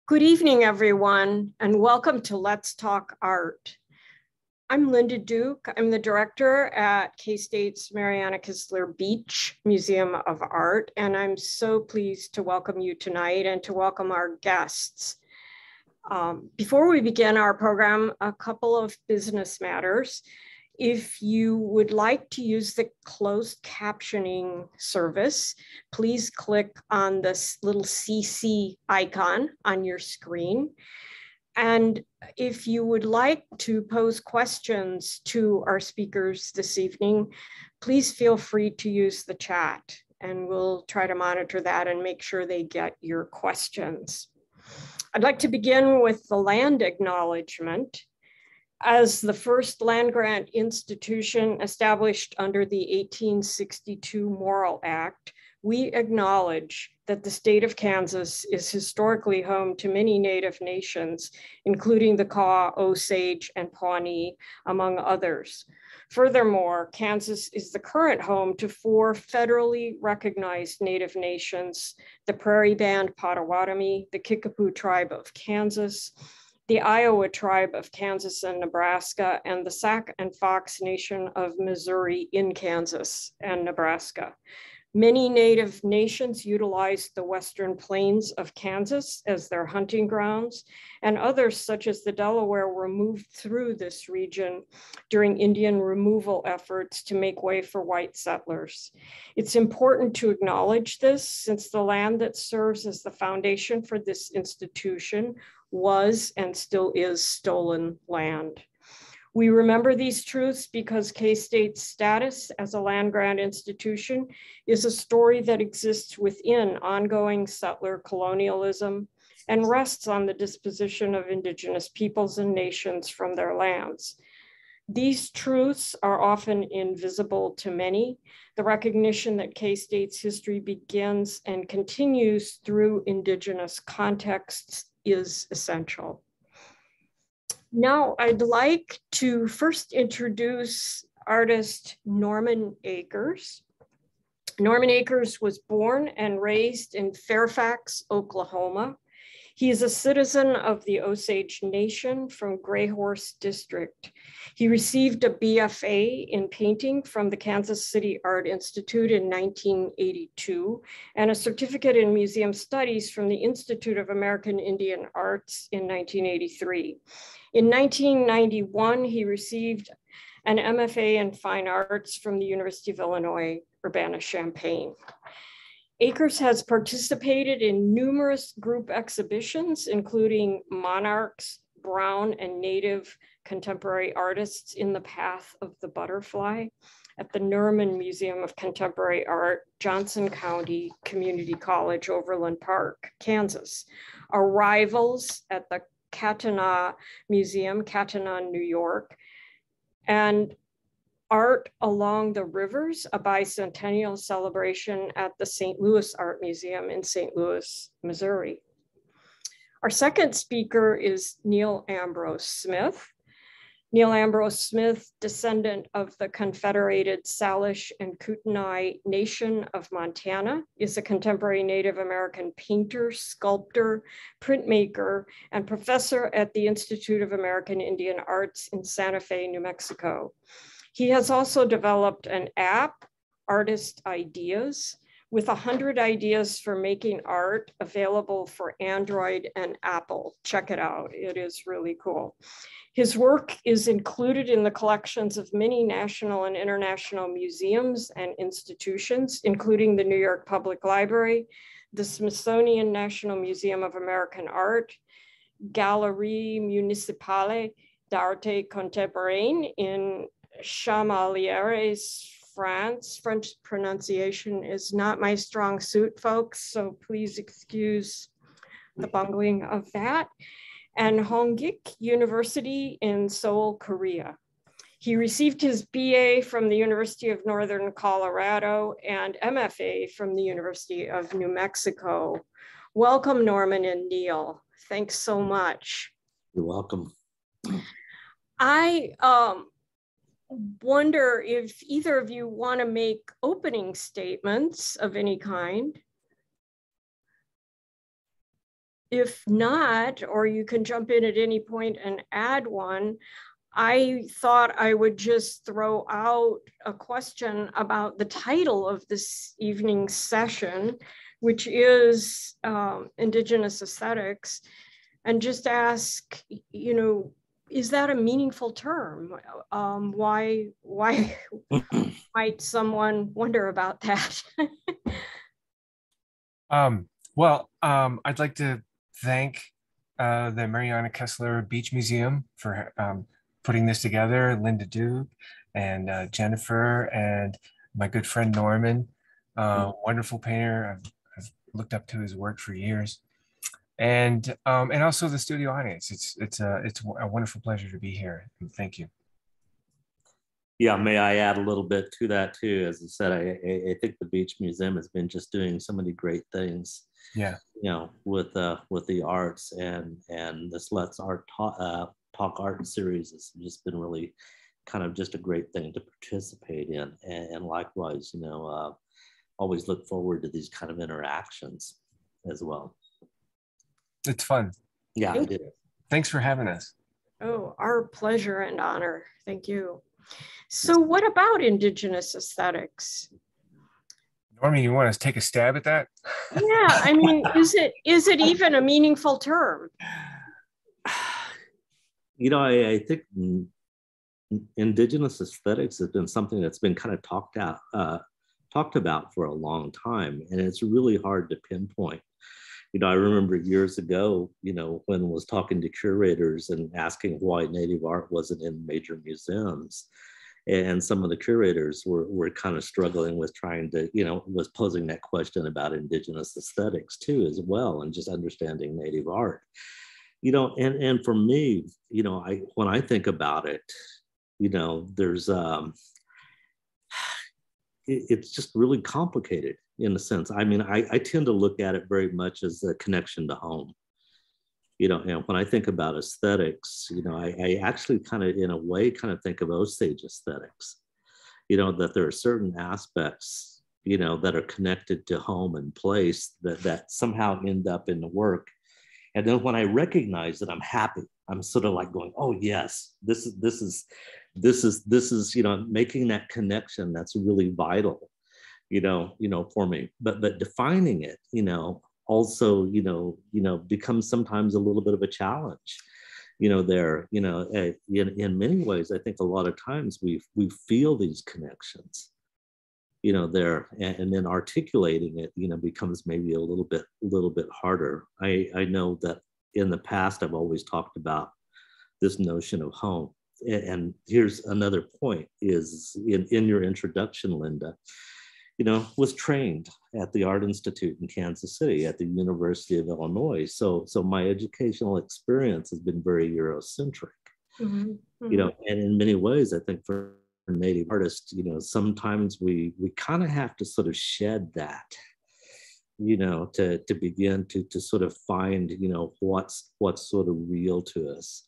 Good evening, everyone, and welcome to Let's Talk Art. I'm Linda Duke. I'm the director at K-State's Mariana Kistler Beach Museum of Art, and I'm so pleased to welcome you tonight and to welcome our guests. Before we begin our program, a couple of business matters. If you would like to use the closed captioning service, please click on this little CC icon on your screen. And if you would like to pose questions to our speakers this evening, please feel free to use the chat, and we'll try to monitor that and make sure they get your questions. I'd like to begin with the land acknowledgement. As the first land-grant institution established under the 1862 Morrill Act, we acknowledge that the state of Kansas is historically home to many Native nations, including the Kaw, Osage, and Pawnee, among others. Furthermore, Kansas is the current home to 4 federally recognized Native nations: the Prairie Band Potawatomi, the Kickapoo Tribe of Kansas, the Iowa Tribe of Kansas and Nebraska, and the Sac and Fox Nation of Missouri in Kansas and Nebraska. Many Native nations utilize the Western Plains of Kansas as their hunting grounds, and others, such as the Delaware, were moved through this region during Indian removal efforts to make way for white settlers. It's important to acknowledge this, since the land that serves as the foundation for this institution was and still is stolen land. We remember these truths because K-State's status as a land-grant institution is a story that exists within ongoing settler colonialism and rests on the disposition of Indigenous peoples and nations from their lands. These truths are often invisible to many. The recognition that K-State's history begins and continues through Indigenous contexts is essential. Now, I'd like to first introduce artist Norman Akers. Norman Akers was born and raised in Fairfax, Oklahoma. He is a citizen of the Osage Nation from Gray Horse District. He received a BFA in painting from the Kansas City Art Institute in 1982 and a certificate in museum studies from the Institute of American Indian Arts in 1983. In 1991, he received an MFA in Fine Arts from the University of Illinois, Urbana-Champaign. Akers has participated in numerous group exhibitions, including Monarchs, Brown, and Native contemporary artists in the Path of the Butterfly at the Nerman Museum of Contemporary Art, Johnson County Community College, Overland Park, Kansas. Arrivals at the Kootenai Museum, Kootenai, New York, and Art Along the Rivers, a bicentennial celebration at the St. Louis Art Museum in St. Louis, Missouri. Our second speaker is Neal Ambrose-Smith. Neal Ambrose-Smith, descendant of the Confederated Salish and Kootenai Nation of Montana, is a contemporary Native American painter, sculptor, printmaker, and professor at the Institute of American Indian Arts in Santa Fe, New Mexico. He has also developed an app, Artist Ideas, with 100 ideas for making art available for Android and Apple. Check it out, it is really cool. His work is included in the collections of many national and international museums and institutions, including the New York Public Library, the Smithsonian National Museum of American Art, Galerie Municipale d'Arte Contemporaine in Chamalieres, France. French pronunciation is not my strong suit, folks, so please excuse the bungling of that. And Hongik University in Seoul, Korea. He received his BA from the University of Northern Colorado and MFA from the University of New Mexico. Welcome, Norman and Neal. Thanks so much. You're welcome. I wonder if either of you want to make opening statements of any kind. if not, or you can jump in at any point and add one, I thought I would just throw out a question about the title of this evening's session, which is Indigenous Aesthetics, and just ask, you know, is that a meaningful term? Why might someone wonder about that? I'd like to thank the Mariana Kessler Beach Museum for putting this together, Linda Duke and Jennifer and my good friend Norman, wonderful painter. I've looked up to his work for years, and also the studio audience. It's a wonderful pleasure to be here. And thank you. Yeah, may I add a little bit to that too? As I said, I think the Beach Museum has been just doing so many great things. Yeah, you know, with the arts, and this Let's Art Talk Art series has just been really kind of just a great thing to participate in, and likewise, you know, always look forward to these kind of interactions as well. it's fun. Yeah, it is. Thanks for having us. Oh, our pleasure and honor. Thank you. So what about Indigenous aesthetics? Norman, you want to take a stab at that? Yeah, I mean, is it even a meaningful term? You know, I think Indigenous aesthetics has been something that's been kind of talked about for a long time, and it's really hard to pinpoint. You know, I remember years ago, you know, when I was talking to curators and asking why Native art wasn't in major museums. And some of the curators were kind of struggling with trying to, you know, was posing that question about Indigenous aesthetics too, as well, and just understanding Native art. You know, and for me, you know, when I think about it, you know, there's it's just really complicated in a sense. I mean, I tend to look at it very much as a connection to home. You know, and when I think about aesthetics, you know, I actually kind of, in a way, kind of think of Osage aesthetics. You know, that there are certain aspects, you know, that are connected to home and place that somehow end up in the work. And then when I recognize that, I'm happy. I'm sort of like going, oh yes, this is, you know, making that connection that's really vital, you know, for me. But defining it, you know, also, you know, becomes sometimes a little bit of a challenge, you know, there, you know, in many ways, I think a lot of times we feel these connections, you know, there, and then articulating it, you know, becomes maybe a little bit harder. I know that in the past, I've always talked about this notion of home. And here's another point is in your introduction, Linda, you know, was trained at the Art Institute in Kansas City at the University of Illinois. So my educational experience has been very Eurocentric, you know, and in many ways, I think for Native artists, you know, sometimes we kind of have to sort of shed that, you know, to begin to sort of find, you know, what's sort of real to us.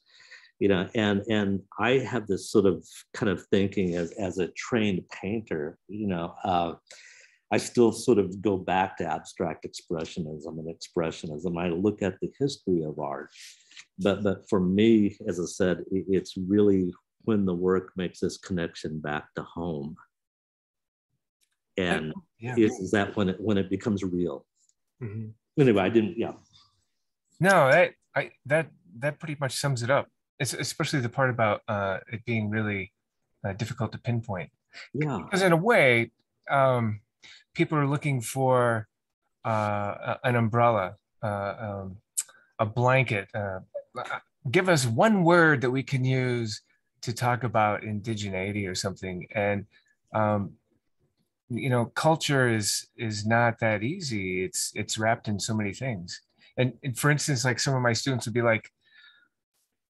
You know, and I have this sort of kind of thinking as a trained painter, you know, I still sort of go back to abstract expressionism and expressionism. I look at the history of art, but for me, as I said, it's really when the work makes this connection back to home, and is that when it becomes real. Anyway, I didn't. Yeah. No, that pretty much sums it up. It's especially the part about it being really difficult to pinpoint. Yeah. Because in a way, people are looking for an umbrella, a blanket. Give us one word that we can use to talk about indigeneity or something. And you know, culture is not that easy. It's wrapped in so many things. And for instance, like some of my students would be like,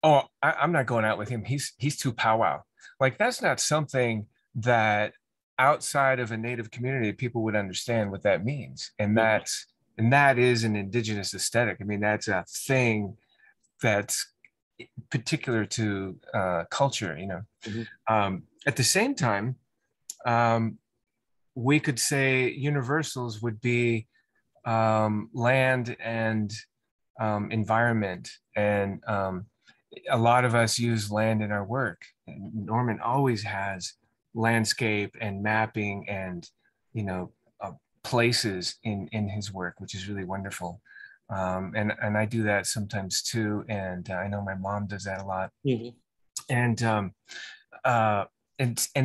oh, I'm not going out with him. He's too powwow. Like that's not something that outside of a Native community people would understand what that means. And that is an indigenous aesthetic. I mean, that's a thing that's particular to culture. You know, at the same time, we could say universals would be land and environment. And a lot of us use land in our work. And Norman always has landscape and mapping and, you know, places in his work, which is really wonderful. And I do that sometimes too. And I know my mom does that a lot. Mm-hmm. And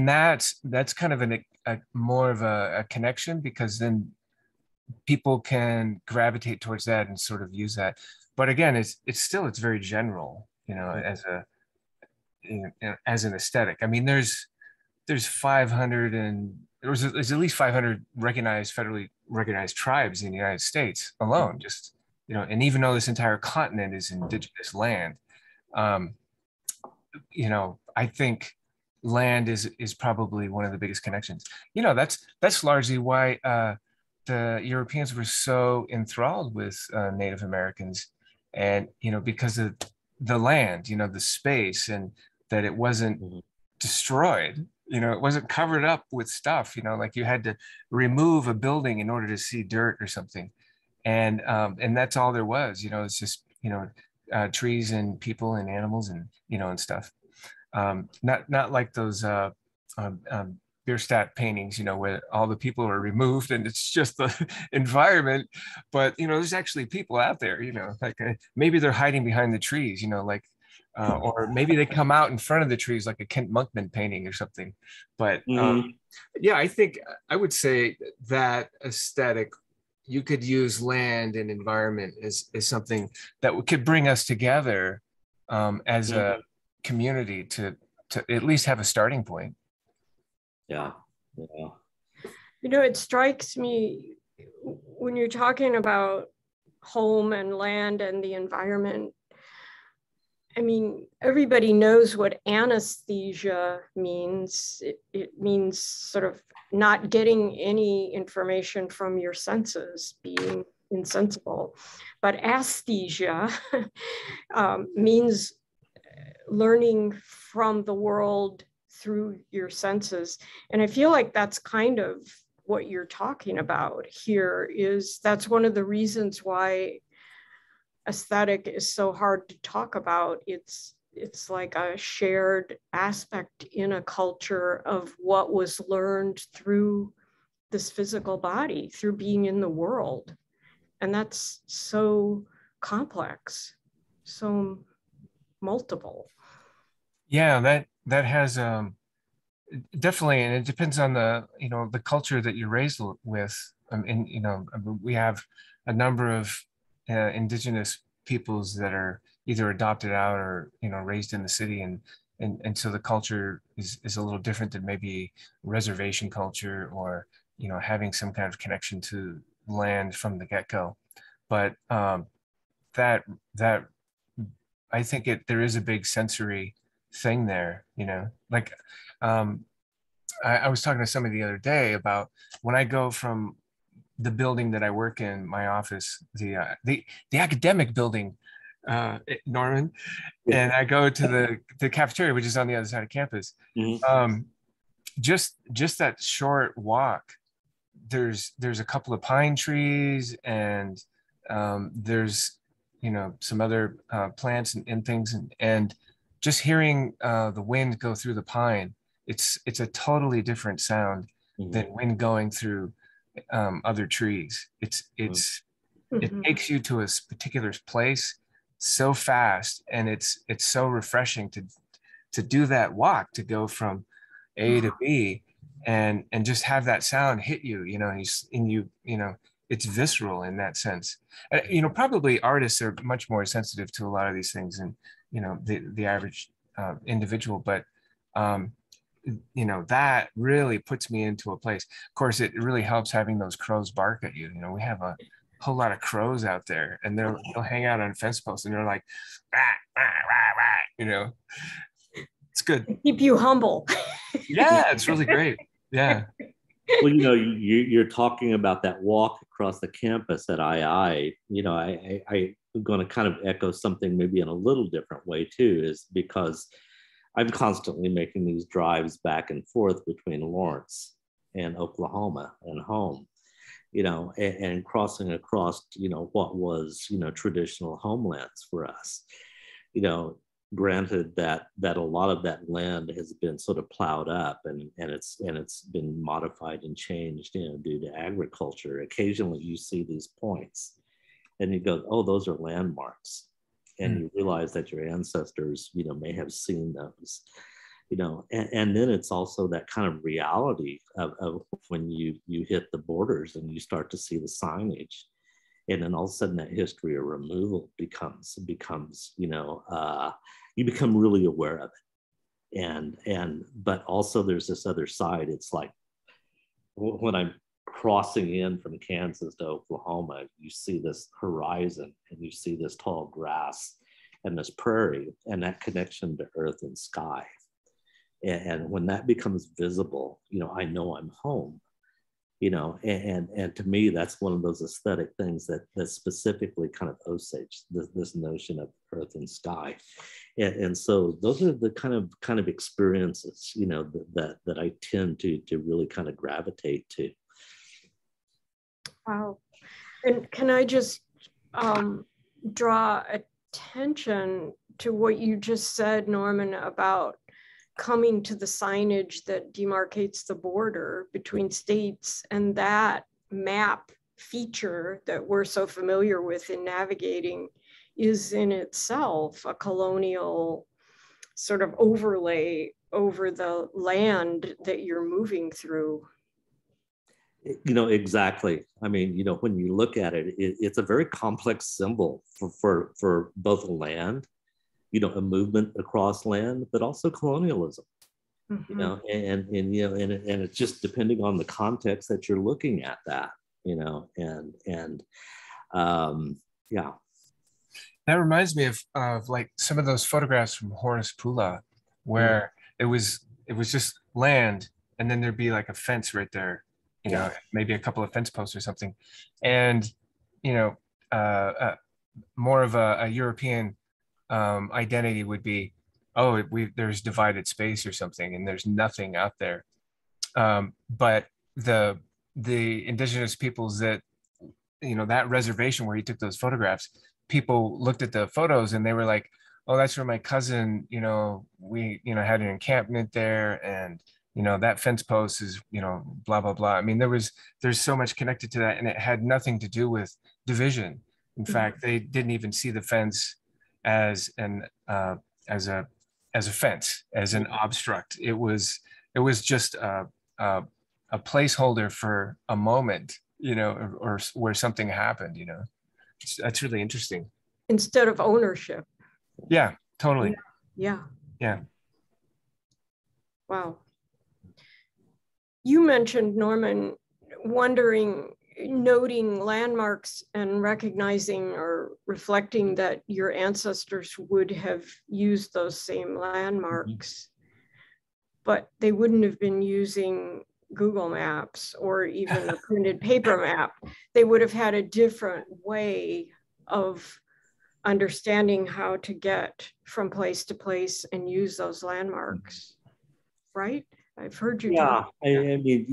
that's kind of a more of a connection, because then people can gravitate towards that and sort of use that. But again, it's very general, you know, as an aesthetic. I mean, there's 500 and there's at least 500 federally recognized tribes in the United States alone, just, you know, and even though this entire continent is indigenous land, you know, I think land is probably one of the biggest connections. You know, that's largely why the Europeans were so enthralled with Native Americans, and, you know, because of the land, you know, the space, and that it wasn't destroyed. You know, it wasn't covered up with stuff, you know, like you had to remove a building in order to see dirt or something. And that's all there was, you know, it's just, you know, trees and people and animals and, you know, and stuff. Not like those Bierstadt paintings, you know, where all the people are removed and it's just the environment. But, you know, there's actually people out there, you know, like maybe they're hiding behind the trees, you know, like, or maybe they come out in front of the trees, like a Kent Monkman painting or something. But yeah, I think I would say that aesthetic, you could use land and environment is something that could bring us together as a community to at least have a starting point. Yeah. You know, it strikes me when you're talking about home and land and the environment. I mean, everybody knows what anesthesia means. It means sort of not getting any information from your senses, being insensible. But aesthesia means learning from the world through your senses. And I feel like that's kind of what you're talking about here. That's one of the reasons why aesthetic is so hard to talk about. It's like a shared aspect in a culture of what was learned through this physical body, through being in the world. And that's so complex, so multiple. Yeah, that has definitely, and it depends on the, you know, the culture that you're raised with. And, you know, we have a number of indigenous peoples that are either adopted out or, you know, raised in the city, and so the culture is a little different than maybe reservation culture, or, you know, having some kind of connection to land from the get-go. But that I think there is a big sensory thing there, you know, like I was talking to somebody the other day about when I go from the building that I work in, my office, the academic building, Norman, and I go to the cafeteria, which is on the other side of campus. Just that short walk, there's a couple of pine trees, and there's, you know, some other plants and things, and just hearing the wind go through the pine, it's a totally different sound than wind going through other trees. It takes you to a particular place so fast, and it's so refreshing to do that walk, to go from A to B, and just have that sound hit you, you know, and you know, it's visceral in that sense. You know, probably artists are much more sensitive to a lot of these things than, you know, the average individual, but you know, that really puts me into a place. Of course, it really helps having those crows bark at you. You know, we have a whole lot of crows out there, and they'll hang out on fence posts, and they're like, rah, rah, rah, rah, you know. It's good. Keep you humble. Yeah, it's really great. Yeah. Well, you know, you're talking about that walk across the campus at II. You know, I'm going to kind of echo something maybe in a little different way too, is because I'm constantly making these drives back and forth between Lawrence and Oklahoma and home. and crossing across, what was, traditional homelands for us, granted that a lot of that land has been sort of plowed up and it's been modified and changed, due to agriculture. Occasionally you see these points and you go, oh, those are landmarks. And you realize that your ancestors, may have seen those, and then it's also that kind of reality of when you hit the borders and you start to see the signage. And then all of a sudden that history of removal becomes, you become really aware of it. But also there's this other side. It's like when I'm crossing in from Kansas to Oklahoma, you see this horizon and you see this tall grass and this prairie and that connection to earth and sky. And when that becomes visible, I know I'm home. And to me, that's one of those aesthetic things that specifically kind of Osage, this notion of earth and sky. And so those are the kind of experiences, that I tend to really kind of gravitate to. Wow. And can I just draw attention to what you just said, Norman, about coming to the signage that demarcates the border between states, and that map feature that we're so familiar with in navigating is in itself a colonial sort of overlay over the land that you're moving through. Exactly. I mean, when you look at it, it's a very complex symbol for both land, a movement across land, but also colonialism. Mm-hmm. And it's just depending on the context that you're looking at that, yeah. That reminds me of like some of those photographs from Horace Pula, where it was just land, and then there'd be like a fence right there, maybe a couple of fence posts or something, and more of a European identity would be, oh, there's divided space or something, and there's nothing out there. But the indigenous peoples that, that reservation where he took those photographs, people looked at the photos and they were like, oh, that's where my cousin, we, had an encampment there, and, that fence post is, blah, blah, blah. I mean, there's so much connected to that, and it had nothing to do with division. In fact, they didn't even see the fence as a fence, as an obstruct. It was just a placeholder for a moment, or where something happened. That's really interesting. Instead of ownership. Yeah, totally. Yeah. Wow. You mentioned, Norman, noting landmarks and recognizing or reflecting that your ancestors would have used those same landmarks, but they wouldn't have been using Google Maps or even a printed paper map. They would have had a different way of understanding how to get from place to place and use those landmarks, right? I've heard you. Yeah, I mean,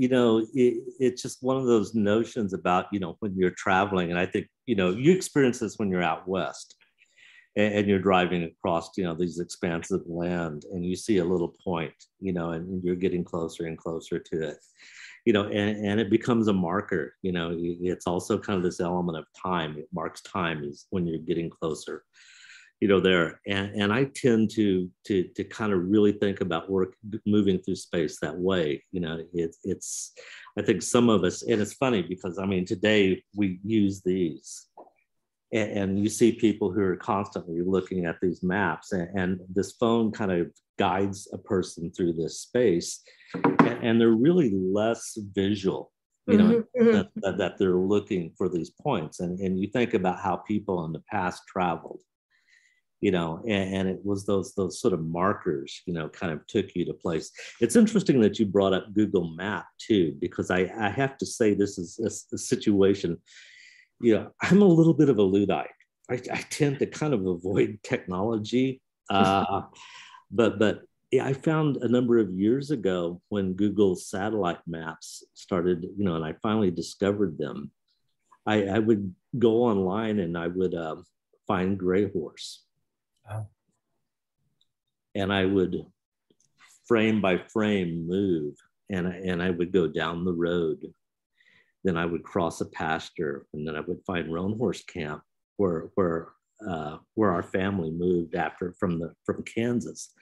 it's just one of those notions about, when you're traveling, and I think, you experience this when you're out west and you're driving across, these expanses of land, and you see a little point, and you're getting closer and closer to it, and it becomes a marker. It's also kind of this element of time. It marks time is when you're getting closer, there. And I tend to kind of really think about moving through space that way. It's, I think some of us, and it's funny because, I mean, today we use these, and you see people who are constantly looking at these maps, and this phone kind of guides a person through this space, and they're really less visual, that they're looking for these points. And you think about how people in the past traveled, and it was those sort of markers, kind of took you to place. It's interesting that you brought up Google Map too, because I have to say this is a situation, I'm a little bit of a Luddite. I tend to kind of avoid technology, but I found a number of years ago when Google satellite maps started, and I finally discovered them. I would go online and I would find gray horse. Oh. And I would frame by frame move, and I would go down the road. Then I would cross a pasture, and then I would find roan horse camp where our family moved from Kansas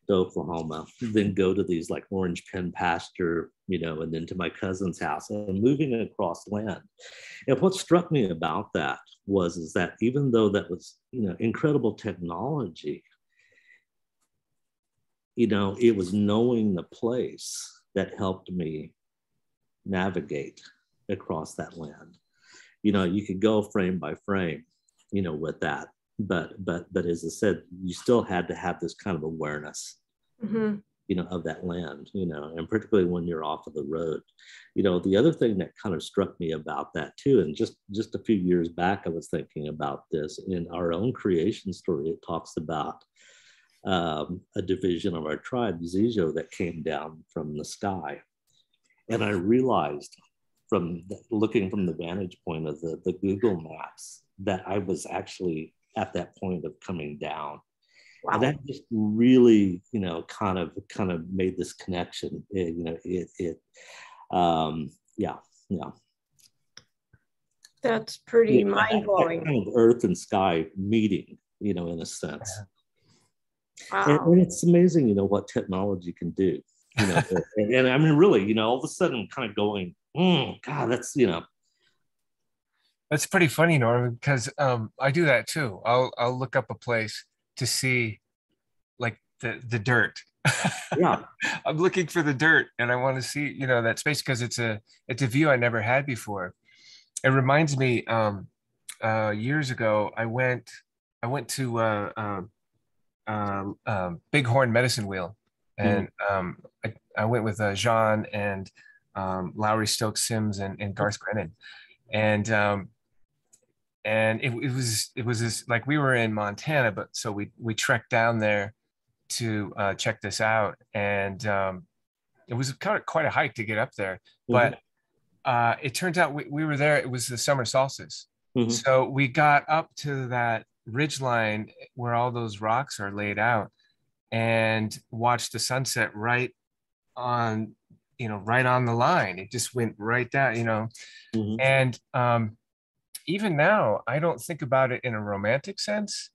to Oklahoma. Then go to these like orange pen pasture, and then to my cousin's house, and moving across land. And what struck me about that is that even though that was incredible technology, it was knowing the place that helped me navigate across that land. You could go frame by frame, with that, but as I said, you still had to have this kind of awareness, mm-hmm. Of that land, and particularly when you're off of the road. The other thing that kind of struck me about that too, and just a few years back, I was thinking about this in our own creation story. It talks about a division of our tribe, Zijo, that came down from the sky. And I realized looking from the vantage point of the Google Maps that I was actually at that point of coming down. Wow. And that just really, kind of made this connection. Yeah. That's pretty mind-blowing. Kind of earth and sky meeting, in a sense. Wow. And it's amazing, what technology can do. and I mean, really, all of a sudden kind of going, God, that's, That's pretty funny, Norman, because I do that too. I'll look up a place to see like the dirt. Yeah. I'm looking for the dirt and I want to see, that space because it's a view I never had before. It reminds me, years ago, I went to Bighorn Medicine Wheel. And I went with Jean and Lowry Stokes Sims and Garth Grennan, and it was this, like, we were in Montana, but so we trekked down there to check this out, and it was kind of quite a hike to get up there, but it turns out we were there. It was the summer solstice, so we got up to that ridge line where all those rocks are laid out, and watched the sunset right on the line. It just went right down, and even now I don't think about it in a romantic sense.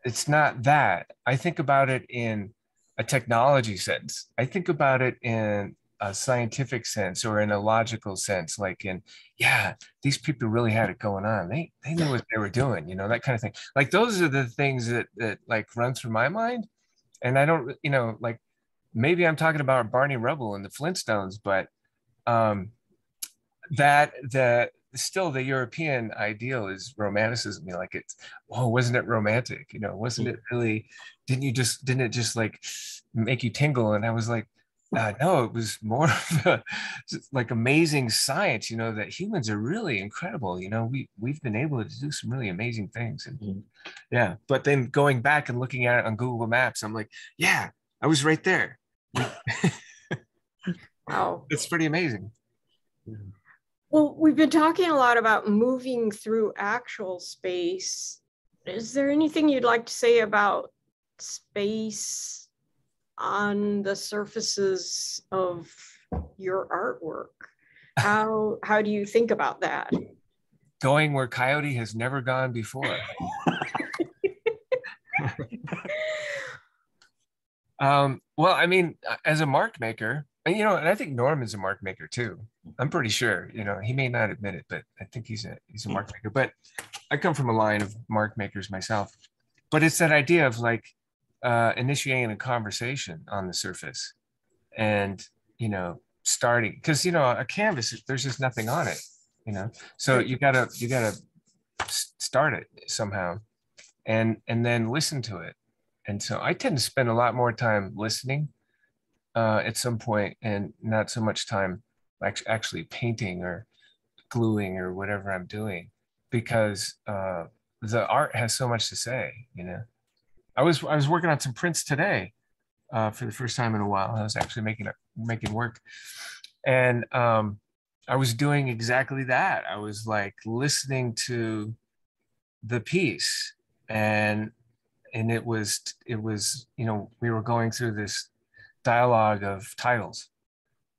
It's not that. I think about it in a technology sense. I think about it in a scientific sense or in a logical sense, like these people really had it going on. They knew what they were doing, that kind of thing. Like, those are the things that like run through my mind. And I don't, like, maybe I'm talking about Barney Rubble and the Flintstones, but still the European ideal is romanticism. Like, it's, wasn't it romantic? Wasn't it really, didn't it just like make you tingle? And I was like, no, it was more of like amazing science, that humans are really incredible. We've been able to do some really amazing things. And but then going back and looking at it on Google Maps, I'm like, yeah, I was right there. Wow. It's pretty amazing. Well, we've been talking a lot about moving through actual space. Is there anything you'd like to say about space on the surfaces of your artwork? How do you think about that? Going where Coyote has never gone before. Well, I mean, as a mark maker, and I think Norman's a mark maker too. I'm pretty sure, he may not admit it, but I think he's a mark maker. But I come from a line of mark makers myself. But it's that idea of like initiating a conversation on the surface, and starting, because a canvas, there's just nothing on it, so you gotta start it somehow, and then listen to it. And so I tend to spend a lot more time listening at some point, and not so much time actually painting or gluing or whatever I'm doing, because the art has so much to say. I was working on some prints today, for the first time in a while. I was actually making work, and I was doing exactly that. I was like listening to the piece, and it was we were going through this dialogue of titles.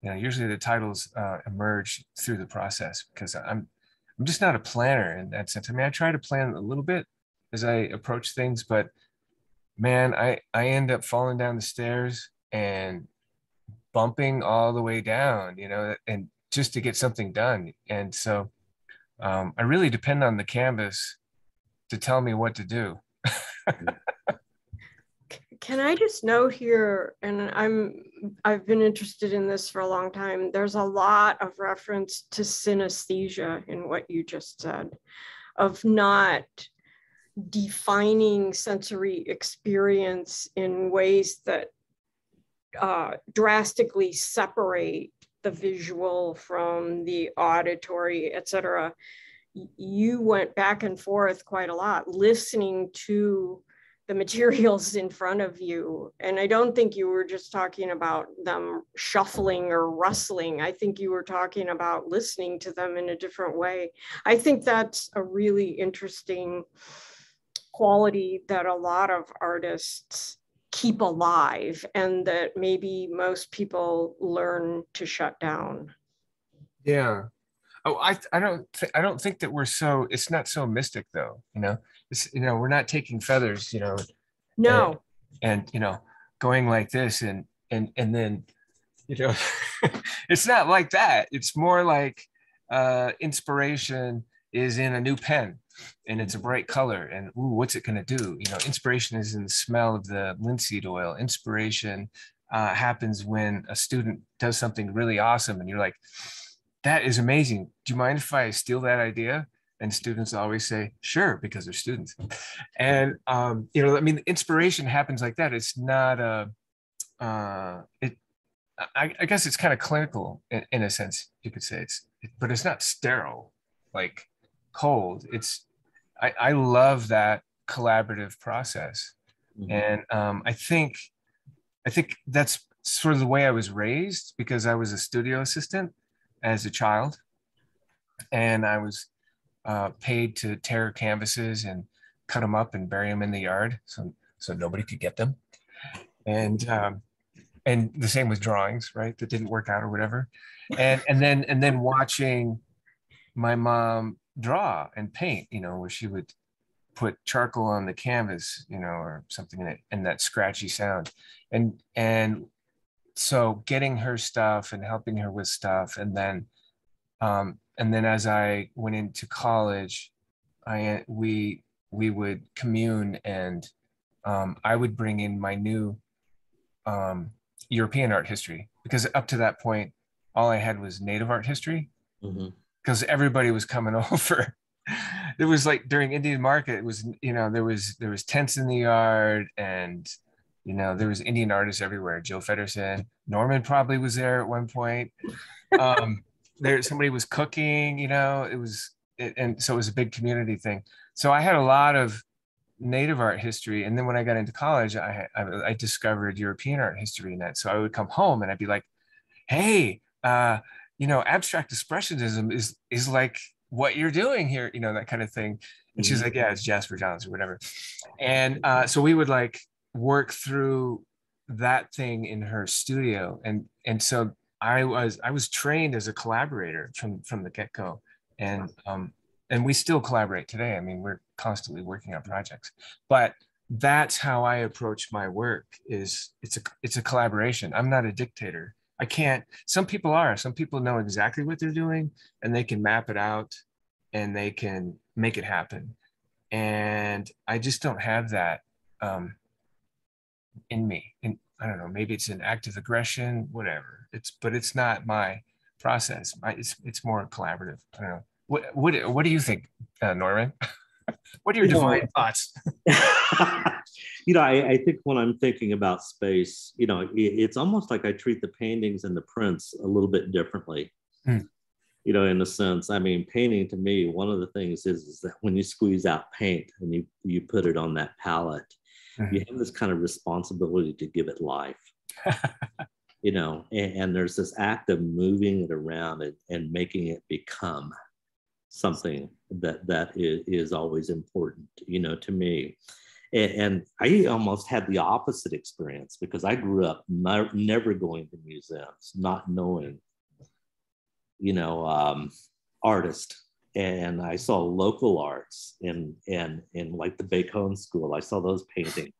Usually the titles emerge through the process, because I'm just not a planner in that sense. I mean, I try to plan a little bit as I approach things, but man, I end up falling down the stairs and bumping all the way down, and just to get something done. And so I really depend on the canvas to tell me what to do. Can I just note here, and I've been interested in this for a long time, there's a lot of reference to synesthesia in what you just said, of not defining sensory experience in ways that drastically separate the visual from the auditory, et cetera. You went back and forth quite a lot, listening to the materials in front of you. And I don't think you were just talking about them shuffling or rustling. I think you were talking about listening to them in a different way. I think that's a really interesting quality that a lot of artists keep alive, and that maybe most people learn to shut down. Yeah. Oh, I don't think that it's not so mystic though, it's, we're not taking feathers, No. and going like this and then, it's not like that. It's more like inspiration is in a new pen, and it's a bright color, and ooh, what's it going to do? Inspiration is in the smell of the linseed oil. Inspiration happens when a student does something really awesome, and you're like, that is amazing. Do you mind if I steal that idea? And students always say, sure, because they're students. And, I mean, inspiration happens like that. It's not I guess it's kind of clinical in a sense, you could say. But it's not sterile, like cold. I love that collaborative process. Mm-hmm. And I think that's sort of the way I was raised, because I was a studio assistant as a child, and I was paid to tear canvases and cut them up and bury them in the yard, so nobody could get them. And the same with drawings, right? That didn't work out or whatever. And then watching my mom draw and paint, where she would put charcoal on the canvas, or something in it, and that scratchy sound. And so getting her stuff and helping her with stuff, and then as I went into college, we would commune, and I would bring in my new European art history, because up to that point, all I had was Native art history, because everybody was coming over. It was like during Indian market, it was, there was tents in the yard, and there was Indian artists everywhere. Joe Feddersen, Norman probably was there at one point. Somebody was cooking, and so it was a big community thing. So I had a lot of Native art history, and then when I got into college, I discovered European art history in that. So I would come home and I'd be like, hey, abstract expressionism is like what you're doing here, that kind of thing. And she's like, yeah, it's Jasper Johns or whatever. And so we would like work through that thing in her studio, and so I was trained as a collaborator from the get-go, and we still collaborate today. I mean, we're constantly working on projects, but that's how I approach my work. It's a collaboration. I'm not a dictator. I can't. Some people are. Some people know exactly what they're doing, and they can map it out, and they can make it happen. And I just don't have that in me. And I don't know, maybe it's an active aggression, whatever. But it's not my process. It's more collaborative. I don't know. What do you think, Norman? What are your divine thoughts? I think when I'm thinking about space, it's almost like I treat the paintings and the prints a little bit differently. In a sense, I mean, painting to me, one of the things is that when you squeeze out paint and you put it on that palette, You have this kind of responsibility to give it life, and there's this act of moving it around and making it become something that is always important, to me. And I almost had the opposite experience because I grew up never going to museums, not knowing, artists. And I saw local arts in like the Bacone School. I saw those paintings,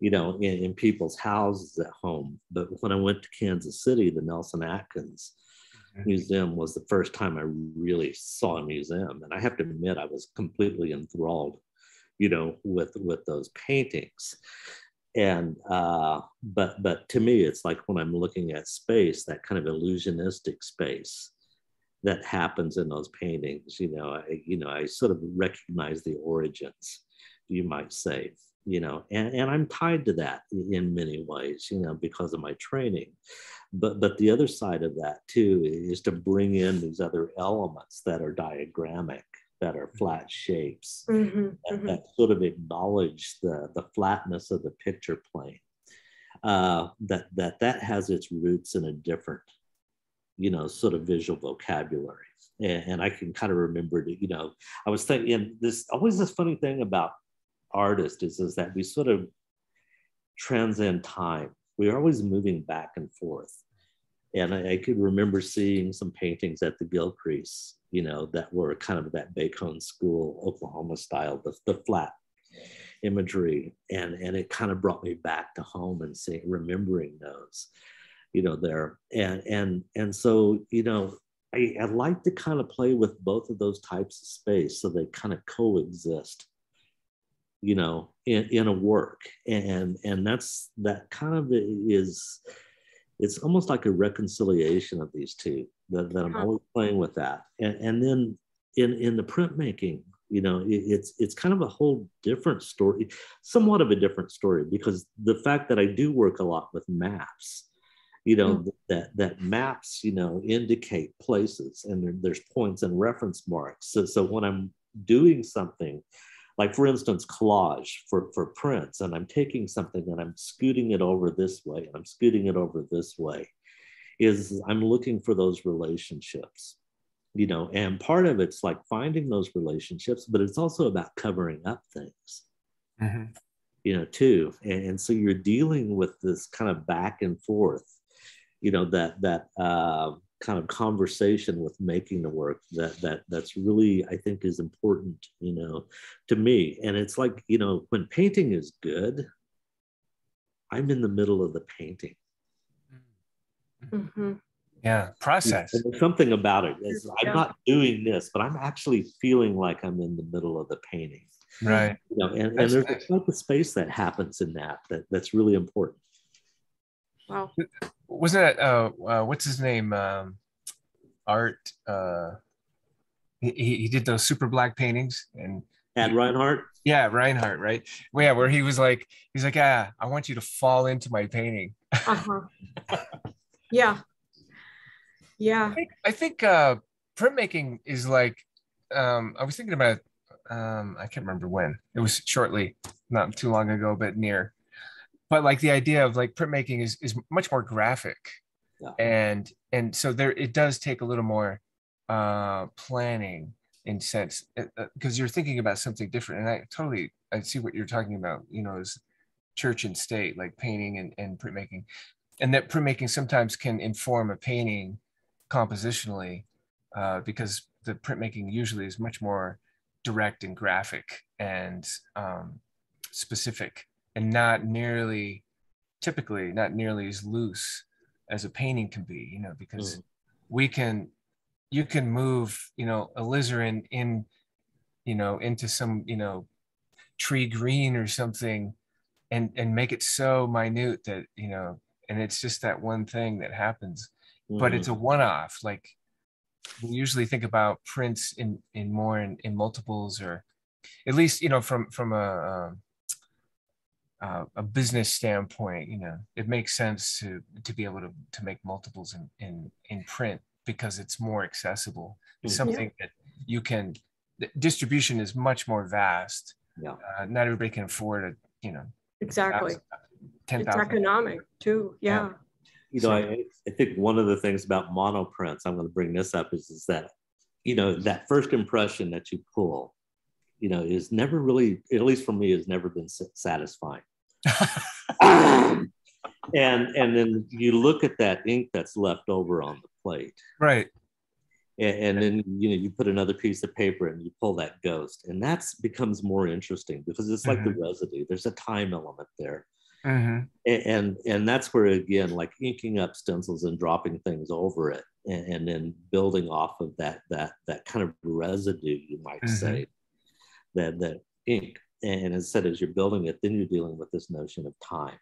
in people's houses at home. But when I went to Kansas City, the Nelson Atkins Museum was the first time I really saw a museum. And I have to admit, I was completely enthralled, with those paintings. And but to me, it's like when I'm looking at space, that kind of illusionistic space that happens in those paintings, I sort of recognize the origins, you might say, and I'm tied to that in many ways, because of my training. But the other side of that too is to bring in these other elements that are diagrammic, that are flat shapes, that sort of acknowledge the flatness of the picture plane, that has its roots in a different, sort of visual vocabulary. And I can kind of remember, I was thinking always this funny thing about artists is that we sort of transcend time. We're always moving back and forth. And I could remember seeing some paintings at the Gilcrease, that were kind of that Bacone School, Oklahoma style, the flat imagery. And it kind of brought me back to home and remembering those, there. And so, I like to kind of play with both of those types of space so they kind of coexist, in a work. And that kind of is, it's almost like a reconciliation of these two, that I'm always playing with that. And then in the printmaking, it's kind of a whole different story, somewhat of a different story, because the fact that I do work a lot with maps, that maps, indicate places, and there's points and reference marks. So when I'm doing something, like for instance, collage for prints, and I'm taking something and I'm scooting it over this way, and I'm scooting it over this way, is I'm looking for those relationships, and part of it's like finding those relationships, but it's also about covering up things, too. And so you're dealing with this kind of back and forth, that kind of conversation with making the work that's really, I think, is important, to me. And it's like, when painting is good, I'm in the middle of the painting. Yeah, process. And there's something about it. I'm not doing this, but I'm actually feeling like I'm in the middle of the painting. Right. And there's a type of space that happens in that's really important. Wow. Wasn't that what's his name? Art. He did those super black paintings and Reinhardt. Yeah, Reinhardt, right? Well, yeah, where he's like, I want you to fall into my painting. Yeah. Yeah. I think printmaking is like, I was thinking about, I can't remember when. It was shortly, not too long ago, but near. But like the idea of like printmaking is much more graphic. Yeah. And so it does take a little more planning in sense, because you're thinking about something different. And I see what you're talking about, as church and state, like painting and printmaking. And that printmaking sometimes can inform a painting compositionally, because the printmaking usually is much more direct and graphic and specific, and typically not nearly as loose as a painting can be, because you can move, alizarin into some, tree green or something, and make it so minute that, and it's just that one thing that happens, but it's a one-off. Like we usually think about prints in multiples, or at least, from a business standpoint, it makes sense to be able to make multiples in print, because it's more accessible. It's something that the distribution is much more vast. Yeah. Not everybody can afford Exactly. 10,000. It's economic too. Yeah. You know, I think one of the things about monoprints, I'm going to bring this up, is that, you know, that first impression that you pull, you know, is never really, at least for me, has never been satisfying. And then you look at that ink that's left over on the plate. Right. And then, you know, you put another piece of paper and you pull that ghost, and that's becomes more interesting because it's like the residue. There's a time element there. And that's where, again, like inking up stencils and dropping things over it, and then building off of that kind of residue, you might say, that ink. And instead, as you're building it, then you're dealing with this notion of time,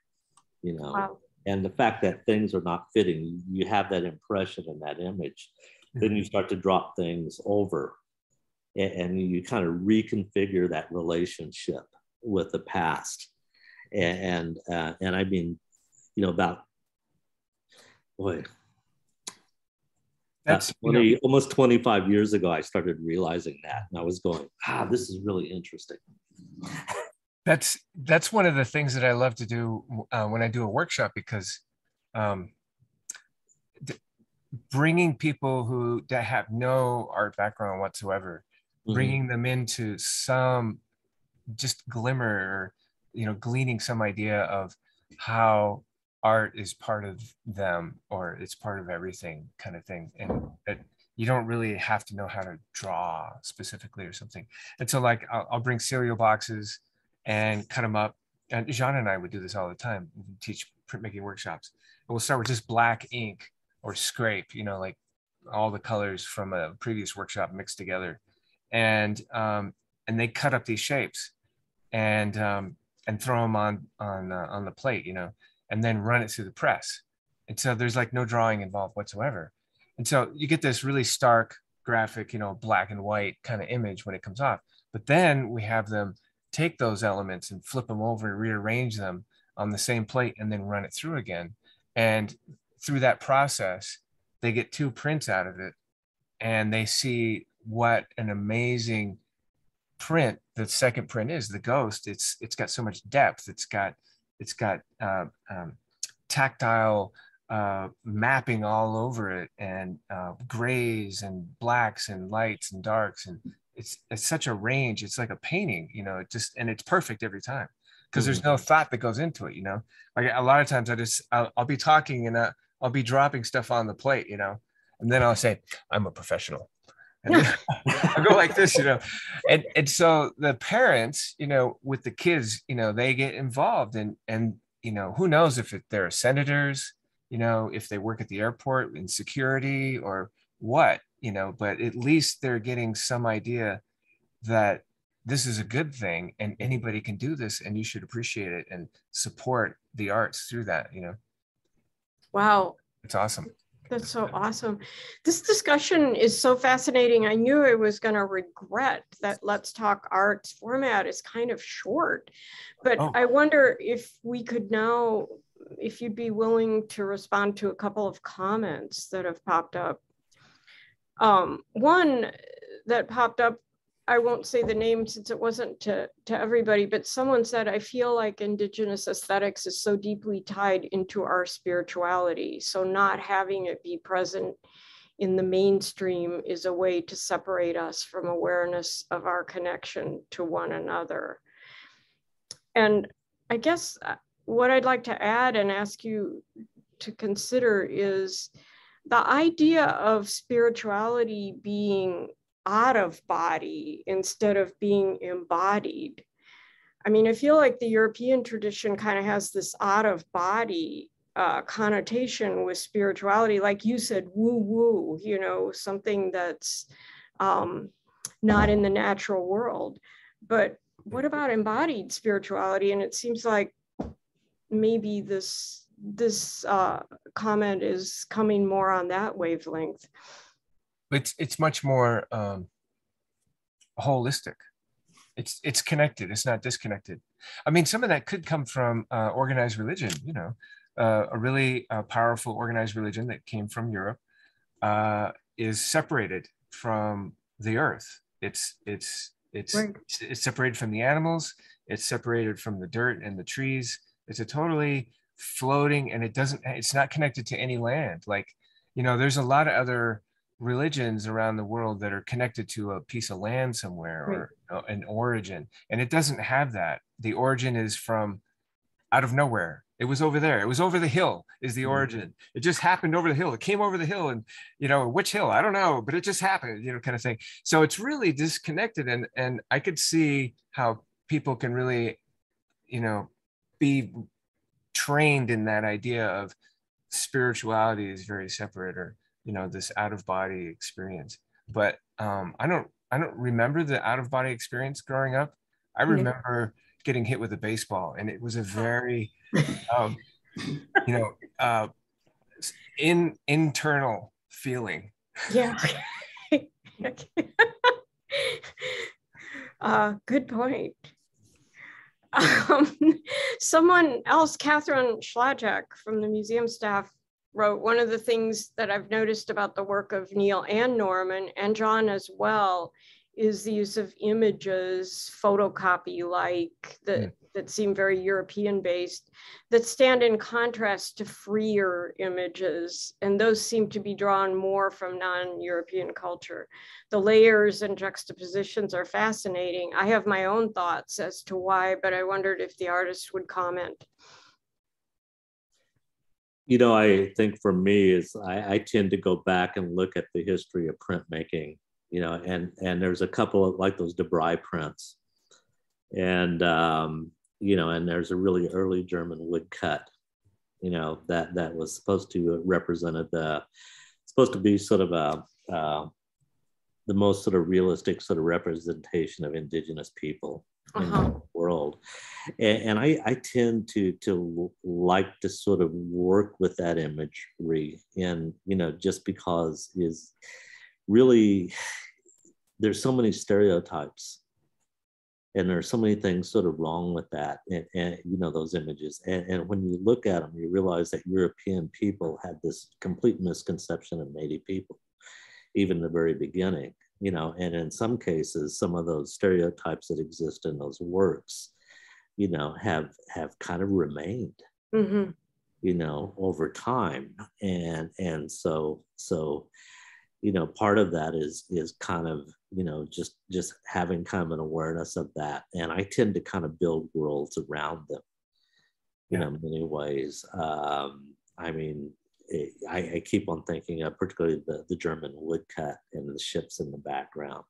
you know. Wow. And the fact that things are not fitting, you have that impression in that image. Then you start to drop things over, and you kind of reconfigure that relationship with the past. And I mean, you know, about that's 20, almost 25 years ago, I started realizing that, and I was going, this is really interesting. That's one of the things that I love to do when I do a workshop, because bringing people that have no art background whatsoever, bringing them into some just glimmer, or, you know, gleaning some idea of how art is part of them, or it's part of everything, kind of thing. And that you don't really have to know how to draw specifically or something. And so, like, I'll bring cereal boxes and cut them up. And Jean and I would do this all the time. We teach printmaking workshops. And we'll start with just black ink or scrape, you know, like all the colors from a previous workshop mixed together. And they cut up these shapes and throw them on the plate, you know, and then run it through the press. And so there's like no drawing involved whatsoever. And so you get this really stark graphic, you know, black and white kind of image when it comes off. But then we have them take those elements and flip them over and rearrange them on the same plate and then run it through again. And through that process, they get two prints out of it, and they see what an amazing print the second print is. The ghost, it's got so much depth. It's got tactile mapping all over it, and grays and blacks and lights and darks, and it's such a range. It's like a painting, you know. And it's perfect every time, because there's no thought that goes into it, you know. Like a lot of times I'll be talking and I'll be dropping stuff on the plate, you know, and then I'll say, I'm a professional. And then I'll go like this, you know. And so the parents, you know, with the kids, you know, they get involved, and you know, who knows if they're senators, you know, if they work at the airport in security or what, you know, but at least they're getting some idea that this is a good thing and anybody can do this, and you should appreciate it and support the arts through that, you know. Wow. It's awesome. That's so awesome. This discussion is so fascinating. I knew I was going to regret that Let's Talk Arts format is kind of short, but I wonder if we could now, if you'd be willing to respond to a couple of comments that have popped up. One that popped up, I won't say the name since it wasn't to everybody, but someone said, I feel like Indigenous aesthetics is so deeply tied into our spirituality. So not having it be present in the mainstream is a way to separate us from awareness of our connection to one another. And I guess what I'd like to add and ask you to consider is the idea of spirituality being out of body instead of being embodied. I mean, I feel like the European tradition kind of has this out of body connotation with spirituality, like you said, woo-woo, you know, something that's not in the natural world. But what about embodied spirituality? And it seems like maybe this comment is coming more on that wavelength. It's much more holistic. It's connected. It's not disconnected. I mean, some of that could come from organized religion. You know, a really powerful organized religion that came from Europe is separated from the earth. It's separated from the animals. It's separated from the dirt and the trees. It's a totally floating, and it's not connected to any land. Like, you know, there's a lot of other religions around the world that are connected to a piece of land somewhere, or an origin, and it doesn't have that. The origin is from out of nowhere. It was over there. It was over the hill is the origin. It just happened over the hill. It came over the hill, and, you know, which hill? I don't know, but it just happened, you know, kind of thing. So it's really disconnected. And I could see how people can really, you know, be trained in that idea of spirituality is very separate, or, you know, this out of body experience. But I don't remember the out of body experience growing up. I remember getting hit with a baseball, and it was a very you know, internal feeling. Yeah. Good point. Someone else, Catherine Schlajek from the museum staff, wrote, one of the things that I've noticed about the work of Neal and Norman, and John as well, is the use of images, photocopy-like, that seem very European-based, that stand in contrast to freer images. And those seem to be drawn more from non-European culture. The layers and juxtapositions are fascinating. I have my own thoughts as to why, but I wondered if the artist would comment. You know, I think for me is I tend to go back and look at the history of printmaking, you know, and there's a couple of like those DeBry prints, and you know, and there's a really early German woodcut, you know, that was supposed to represent supposed to be sort of the most sort of realistic sort of representation of indigenous people in the world. And I tend to like to sort of work with that imagery, and, you know, just because is really, there's so many stereotypes, and there's so many things sort of wrong with that, and you know, those images. And when you look at them, you realize that European people had this complete misconception of Métis people, even in the very beginning, you know, and in some cases, some of those stereotypes that exist in those works, you know, have kind of remained, you know, over time. And so, you know, part of that is kind of, you know, just having kind of an awareness of that. And I tend to kind of build worlds around them, you know, in many ways. I mean, I keep on thinking of particularly the German woodcut and the ships in the background.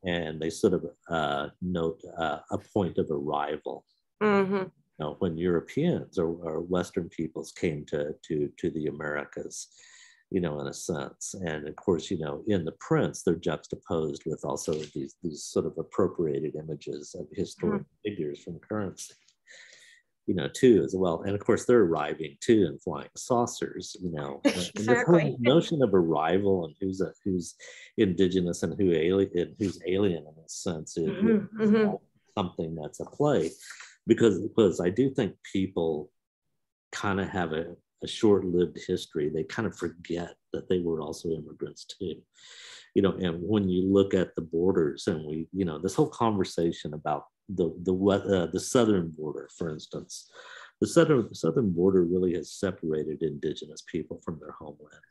And they sort of note a point of arrival. You know, when Europeans or Western peoples came to the Americas, you know, in a sense. And of course, you know, in the prints, they're juxtaposed with also these sort of appropriated images of historic figures from currency, you know, too, as well. And of course, they're arriving too in flying saucers, you know. Exactly. And the whole notion of arrival and who's indigenous and who's alien in a sense is something that's a play, because I do think people kind of have a short-lived history. They kind of forget that they were also immigrants too, you know. And when you look at the borders, and we, you know, this whole conversation about the southern border, for instance, the southern border really has separated indigenous people from their homeland,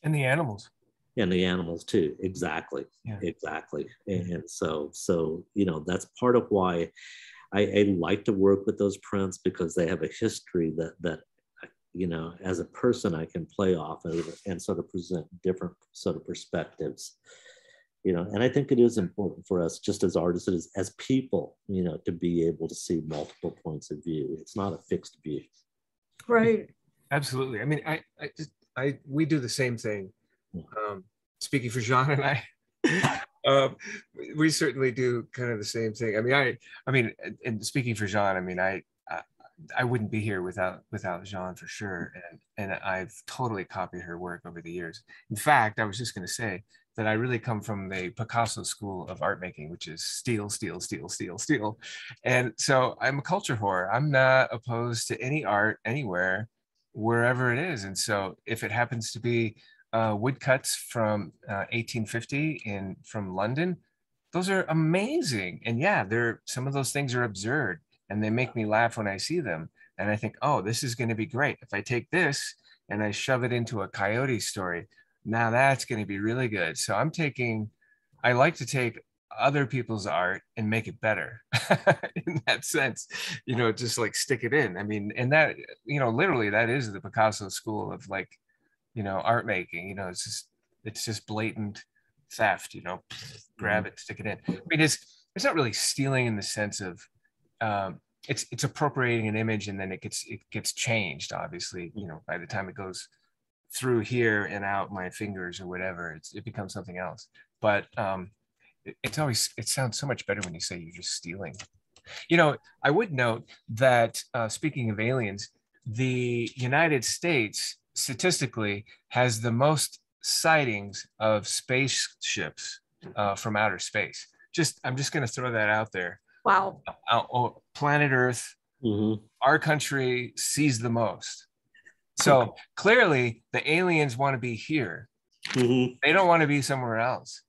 and the animals too. Exactly. And so you know, that's part of why I like to work with those prints, because they have a history that you know, as a person, I can play off of and sort of present different sort of perspectives, you know. And I think it is important for us, just as artists, as people, you know, to be able to see multiple points of view. It's not a fixed view. Right. Absolutely. I mean, we do the same thing. Speaking for Jean and I, we certainly do kind of the same thing. I mean, and speaking for Jean, I mean, I wouldn't be here without Jean for sure. And I've totally copied her work over the years. In fact, I was just going to say that I really come from the Picasso school of art making, which is steal, steal, steal, steal, steal. And so I'm a culture whore. I'm not opposed to any art anywhere, wherever it is. And so if it happens to be woodcuts from 1850 from London, those are amazing. And yeah, some of those things are absurd and they make me laugh when I see them. And I think, oh, this is going to be great. If I take this and I shove it into a coyote story, now that's going to be really good. So I like to take other people's art and make it better in that sense, just like stick it in. I mean, and that, literally that is the Picasso school of like, art making, it's just blatant theft, grab it, stick it in. I mean, it's not really stealing in the sense of, it's appropriating an image and then it gets changed, obviously, by the time it goes through here and out my fingers or whatever, it becomes something else. But it sounds so much better when you say you're just stealing. I would note that speaking of aliens, the United States statistically has the most sightings of spaceships from outer space. I'm just going to throw that out there. Wow. Planet Earth, Mm-hmm. our country sees the most. So clearly the aliens want to be here. Mm-hmm. They don't want to be somewhere else.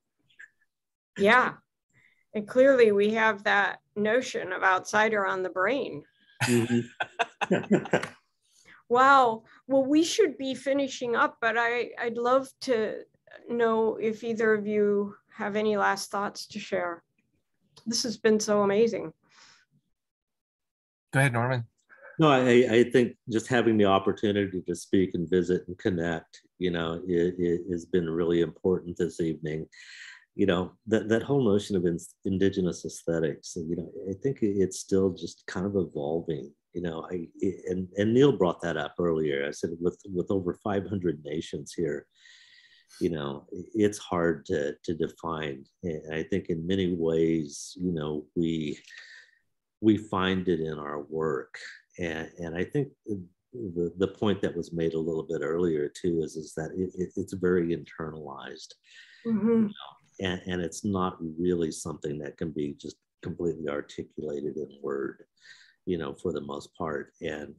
Yeah. And clearly we have that notion of outsider on the brain. Mm-hmm. Wow. Well, we should be finishing up, but I'd love to know if either of you have any last thoughts to share. This has been so amazing. Go ahead, Norman. No, I think just having the opportunity to speak and visit and connect, it has been really important this evening. That whole notion of indigenous aesthetics, I think it's still just kind of evolving. And Neal brought that up earlier. I said with over 500 nations here, it's hard to define. And I think in many ways, we find it in our work. And I think the point that was made a little bit earlier too is that it's very internalized. Mm-hmm. And it's not really something that can be just completely articulated in word, for the most part. And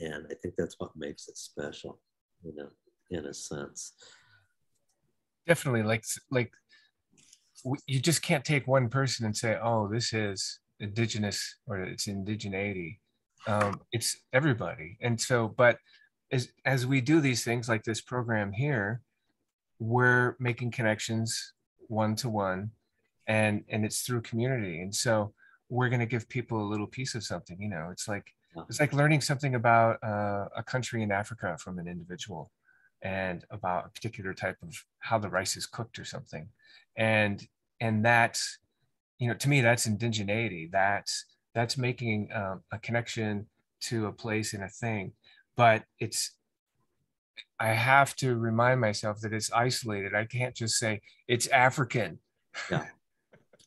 I think that's what makes it special, in a sense. Definitely, like you just can't take one person and say, oh, this is indigenous or it's indigeneity. It's everybody. And so, but as we do these things like this program here, we're making connections one-to-one, and it's through community. And so we're going to give people a little piece of something. It's like learning something about a country in Africa from an individual, and about a particular type of how the rice is cooked or something. And that's, to me, that's indigeneity. That's making a connection to a place and a thing. But I have to remind myself that it's isolated. I can't just say it's African. Yeah.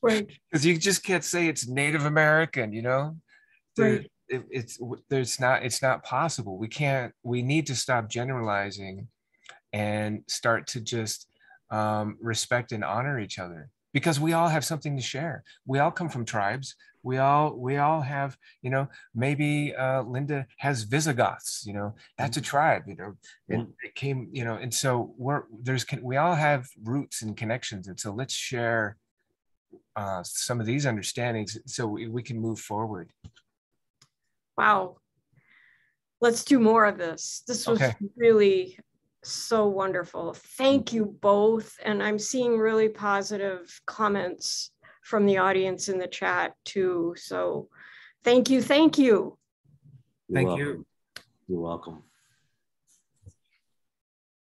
Right. Because you just can't say it's Native American, Right. It's not possible. We need to stop generalizing and start to just respect and honor each other, because we all have something to share. We all come from tribes. We all have, maybe Linda has Visigoths, that's a tribe, and it came, and so we all have roots and connections. And so let's share some of these understandings so we can move forward. Wow. Let's do more of this. This was really so wonderful. Thank you both. And I'm seeing really positive comments from the audience in the chat too. So thank you. Thank you. You're welcome.